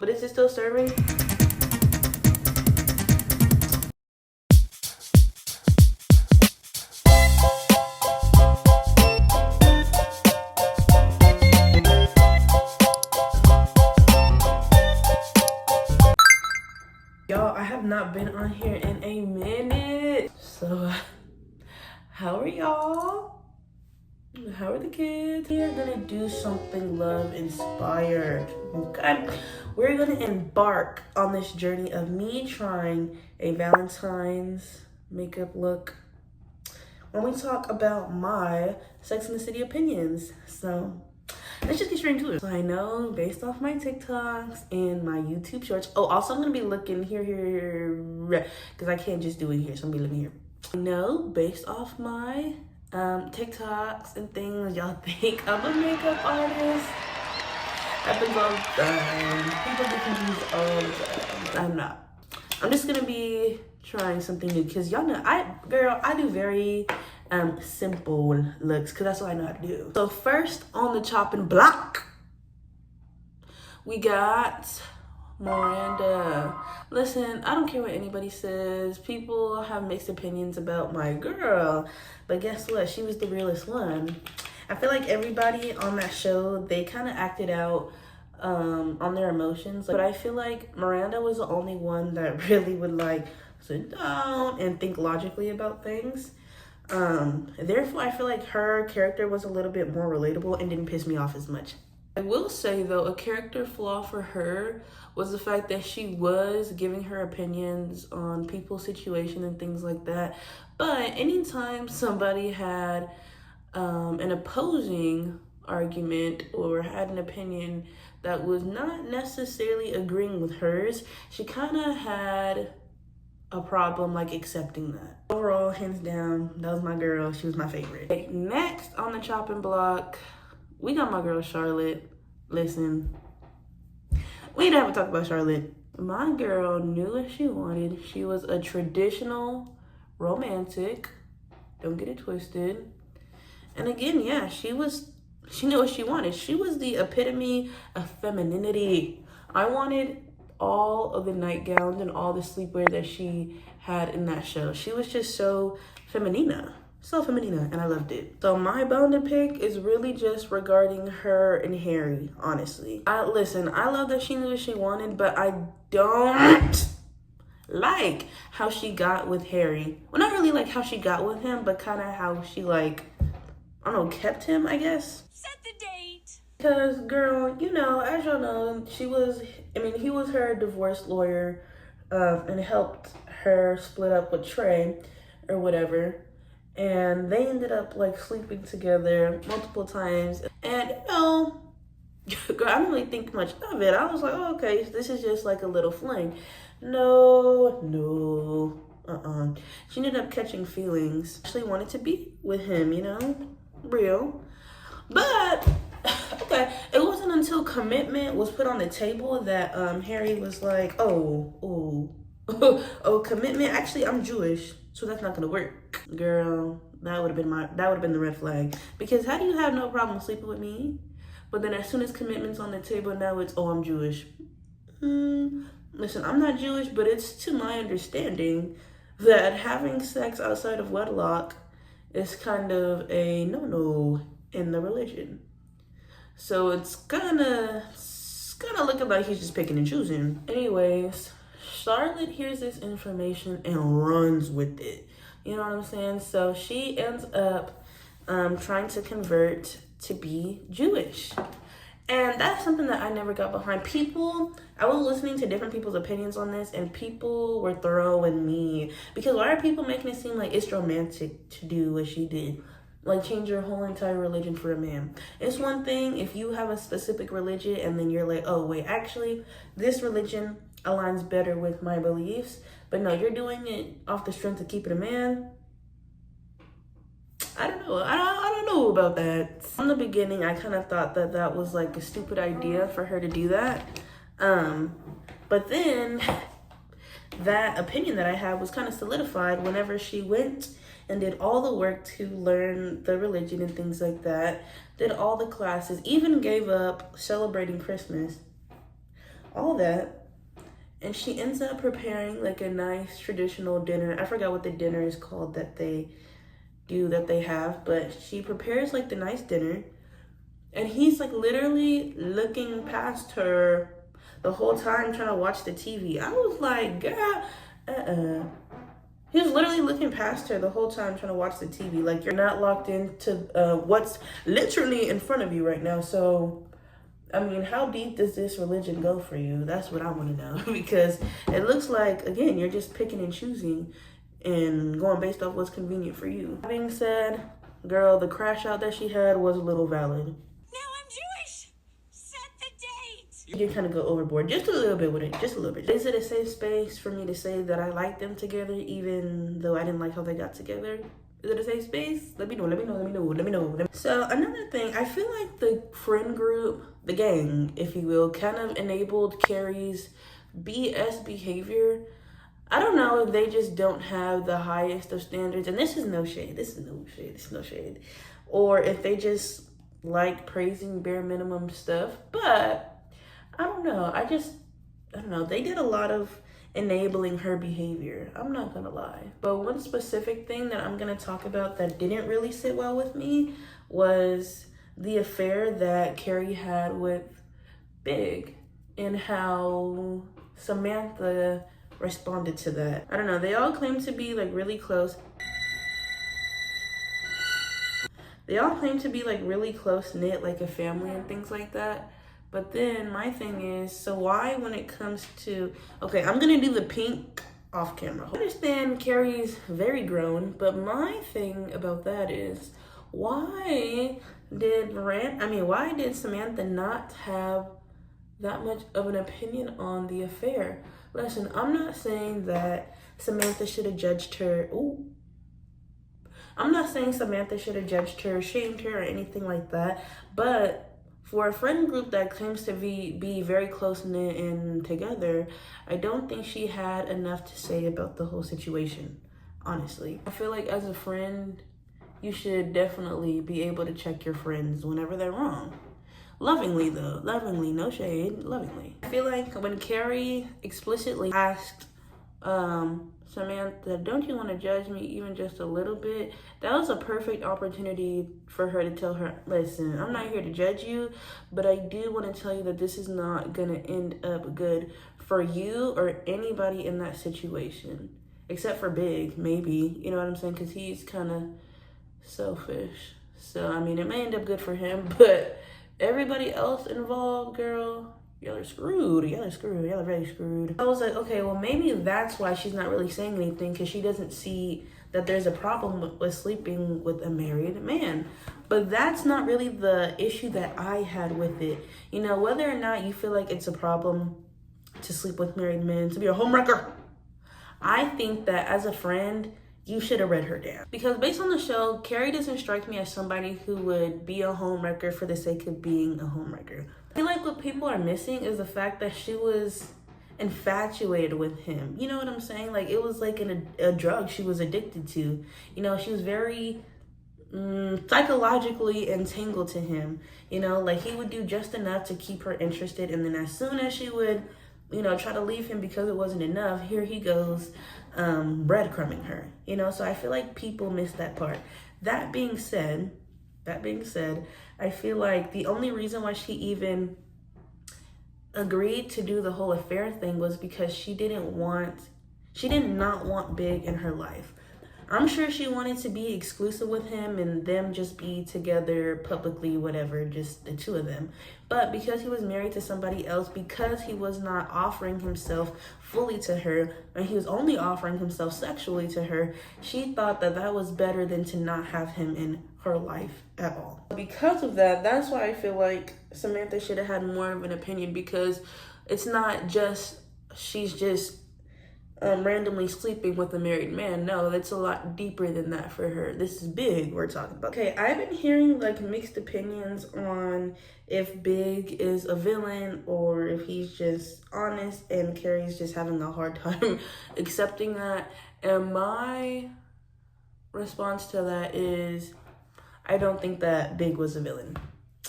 But is it still serving? Y'all, I have not been on here in a minute. So, how are y'all? How are the kids? We are gonna do something love inspired. Okay, we're gonna embark on this journey of me trying a Valentine's makeup look when we talk about my Sex and the City opinions. So let's just get straight into it. So I know based off my TikToks and my YouTube shorts. Oh, also I'm gonna be looking here, because I can't just do it here. So I'm gonna be looking here. I know based off my TikToks and things, y'all think I'm a makeup artist. Happens all the time. People get confused all the time. I'm not. I'm just gonna be trying something new because y'all know I do very simple looks because that's what I know how to do. So first on the chopping block, we got Miranda. Listen, I don't care what anybody says. People have mixed opinions about my girl, but guess what? She was the realest one. I feel like everybody on that show, they kind of acted out on their emotions, but I feel like Miranda was the only one that really would like sit down and think logically about things. Therefore, I feel like her character was a little bit more relatable and didn't piss me off as much. I will say though, a character flaw for her was the fact that she was giving her opinions on people's situation and things like that. But anytime somebody had an opposing argument or had an opinion that was not necessarily agreeing with hers, she kind of had a problem like accepting that. Overall, hands down, that was my girl. She was my favorite. Okay, next on the chopping block, we got my girl Charlotte. Listen, we didn't have to talk about Charlotte. My girl knew what she wanted. She was a traditional romantic. Don't get it twisted. And again, yeah, she knew what she wanted. She was the epitome of femininity. I wanted all of the nightgowns and all the sleepwear that she had in that show. She was just so feminina, and I loved it. So my bone to pick is really just regarding her and Harry, honestly. Listen, I love that she knew what she wanted, but I don't like how she got with Harry. Well, not really like how she got with him, but kind of how she like, I don't know, kept him, I guess. Set the date. Because, girl, you know, as y'all know, he was her divorce lawyer and helped her split up with Trey or whatever. And they ended up, like, sleeping together multiple times. And, you know, girl, I didn't really think much of it. I was like, oh, okay, this is just like a little fling. No. She ended up catching feelings. Actually wanted to be with him, you know? Real. But okay, it wasn't until commitment was put on the table that Harry was like, oh, commitment. Actually, I'm Jewish, so that's not gonna work. Girl, that would have been the red flag. Because how do you have no problem sleeping with me, but then as soon as commitment's on the table, now it's, oh, I'm Jewish. Listen, I'm not Jewish, but it's to my understanding that having sex outside of wedlock is kind of a no-no in the religion. So it's kinda looking like he's just picking and choosing. Anyways, Charlotte hears this information and runs with it. You know what I'm saying? So she ends up trying to convert to be Jewish. And that's something that I never got behind. I was listening to different people's opinions on this, and people were throwing me. Because why are people making it seem like it's romantic to do what she did? Like, change your whole entire religion for a man. It's one thing if you have a specific religion, and then you're like, oh, wait, actually, this religion aligns better with my beliefs. But no, you're doing it off the strength of keeping a man. I don't know. I don't know about that. From the beginning, I kind of thought that that was like a stupid idea for her to do that. But then that opinion that I had was kind of solidified whenever she went and did all the work to learn the religion and things like that, did all the classes, even gave up celebrating Christmas. all that. And she ends up preparing like a nice traditional dinner. I forgot what the dinner is called that they have, but she prepares like the nice dinner. And he's like literally looking past her the whole time trying to watch the TV. I was like, girl, He was literally looking past her the whole time trying to watch the TV. Like, you're not locked into what's literally in front of you right now. So, I mean, how deep does this religion go for you? That's what I want to know. Because it looks like, again, you're just picking and choosing and going based off what's convenient for you. That being said, girl, the crash out that she had was a little valid. Now I'm Jewish. Set the date. You can kind of go overboard just a little bit with it, just a little bit. Is it a safe space for me to say that I like them together, even though I didn't like how they got together? Is it a safe space? Let me know. So another thing, I feel like the friend group, the gang, if you will, kind of enabled Carrie's BS behavior. I don't know if they just don't have the highest of standards, and this is no shade, or if they just like praising bare minimum stuff, but I don't know. I don't know. They did a lot of enabling her behavior. I'm not gonna lie. But one specific thing that I'm gonna talk about that didn't really sit well with me was the affair that Carrie had with Big and how Samantha responded to that. I don't know. They all claim to be like really close. They all claim to be like really close knit, like a family and things like that. But then my thing is, so why when it comes to, okay, I'm gonna do the pink off camera. I understand Carrie's very grown, but my thing about that is, why did Samantha not have that much of an opinion on the affair? Listen, I'm not saying that Samantha should have judged her. I'm not saying Samantha should have judged her, shamed her, or anything like that, but for a friend group that claims to be very close-knit and together, I don't think she had enough to say about the whole situation, honestly. I feel like as a friend, you should definitely be able to check your friends whenever they're wrong. Lovingly, though. Lovingly, no shade, lovingly. I feel like when Carrie explicitly asked Samantha, don't you want to judge me even just a little bit? That was a perfect opportunity for her to tell her, listen, I'm not here to judge you, but I do want to tell you that this is not going to end up good for you or anybody in that situation. Except for Big, maybe. You know what I'm saying? Because he's kind of selfish. So, I mean, it may end up good for him, but everybody else involved, girl, y'all are screwed. Y'all are very screwed. I was like, okay, well, maybe that's why she's not really saying anything, because she doesn't see that there's a problem with sleeping with a married man. But that's not really the issue that I had with it. You know, whether or not you feel like it's a problem to sleep with married men, to be a homewrecker, I think that as a friend, you should have read her down. Because based on the show, Carrie doesn't strike me as somebody who would be a homewrecker for the sake of being a homewrecker. I feel like what people are missing is the fact that she was infatuated with him. You know what I'm saying? Like, it was like a drug she was addicted to. You know, she was very psychologically entangled to him. You know, like, he would do just enough to keep her interested, and then as soon as she would, you know, try to leave him because it wasn't enough, here he goes breadcrumbing her. You know, so I feel like people miss that part. That being said, I feel like the only reason why she even agreed to do the whole affair thing was because she did not want Big in her life. I'm sure she wanted to be exclusive with him and them just be together publicly, whatever, just the two of them. But because he was married to somebody else, because he was not offering himself fully to her, and he was only offering himself sexually to her, she thought that that was better than to not have him in her life at all. Because of that, that's why I feel like Samantha should have had more of an opinion, because it's not just she's just randomly sleeping with a married man. No, that's a lot deeper than that for her. This is Big we're talking about. Okay, I've been hearing like mixed opinions on if Big is a villain or if he's just honest and Carrie's just having a hard time accepting that. And my response to that is, I don't think that Big was a villain.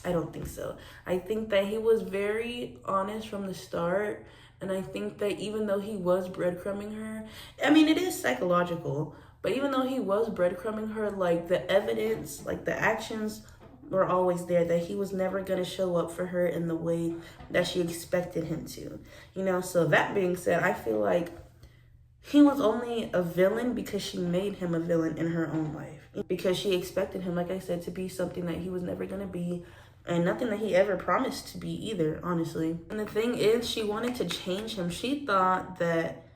I don't think so. I think that he was very honest from the start. And I think that even though he was breadcrumbing her, I mean, it is psychological, but even though he was breadcrumbing her, like the evidence, like the actions were always there, that he was never going to show up for her in the way that she expected him to, you know? So that being said, I feel like he was only a villain because she made him a villain in her own life. Because she expected him, like I said, to be something that he was never going to be. And nothing that he ever promised to be either, honestly. And the thing is, she wanted to change him. She thought that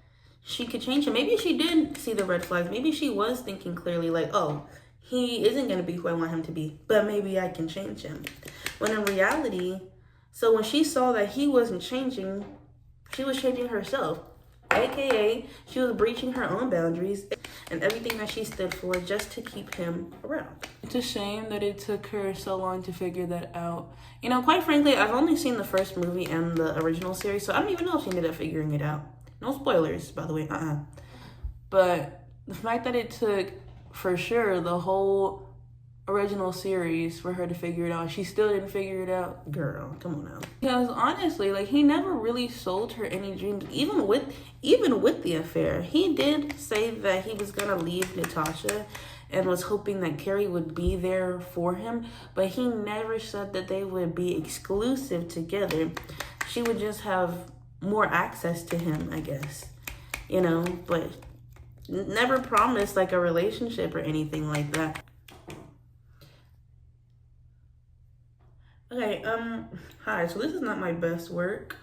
she could change him. Maybe she did see the red flags. Maybe she was thinking clearly like, oh, he isn't going to be who I want him to be. But maybe I can change him. When in reality, so when she saw that he wasn't changing, she was changing herself. AKA, she was breaching her own boundaries and everything that she stood for just to keep him around. It's a shame that it took her so long to figure that out. You know, quite frankly, I've only seen the first movie and the original series, so I don't even know if she ended up figuring it out. No spoilers, by the way, But the fact that it took, for sure, the whole original series for her to figure it out, she still didn't figure it out. Girl, come on now. Because honestly, like, he never really sold her any dreams. Even with the affair, he did say that he was gonna leave Natasha and was hoping that Carrie would be there for him, but he never said that they would be exclusive together. She would just have more access to him, I guess, you know, but never promised like a relationship or anything like that. Okay, hi, so this is not my best work,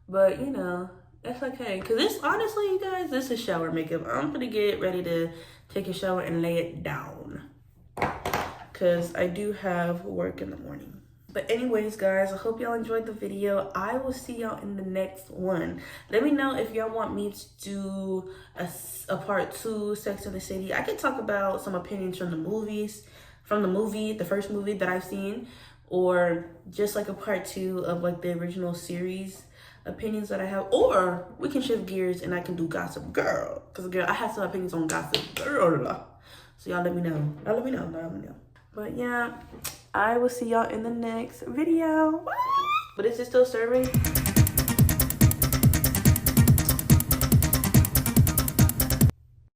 but you know, that's okay. Cause this, honestly, you guys, this is shower makeup. I'm gonna get ready to take a shower and lay it down. Cause I do have work in the morning. But anyways, guys, I hope y'all enjoyed the video. I will see y'all in the next one. Let me know if y'all want me to do a part 2, Sex and the City. I can talk about some opinions from the movies, the first movie that I've seen, or just like a part 2 of like the original series opinions that I have, or we can shift gears and I can do Gossip Girl, because girl, I have some opinions on Gossip Girl. So y'all let me know. Let me know. But yeah, I will see y'all in the next video. But is it still serving?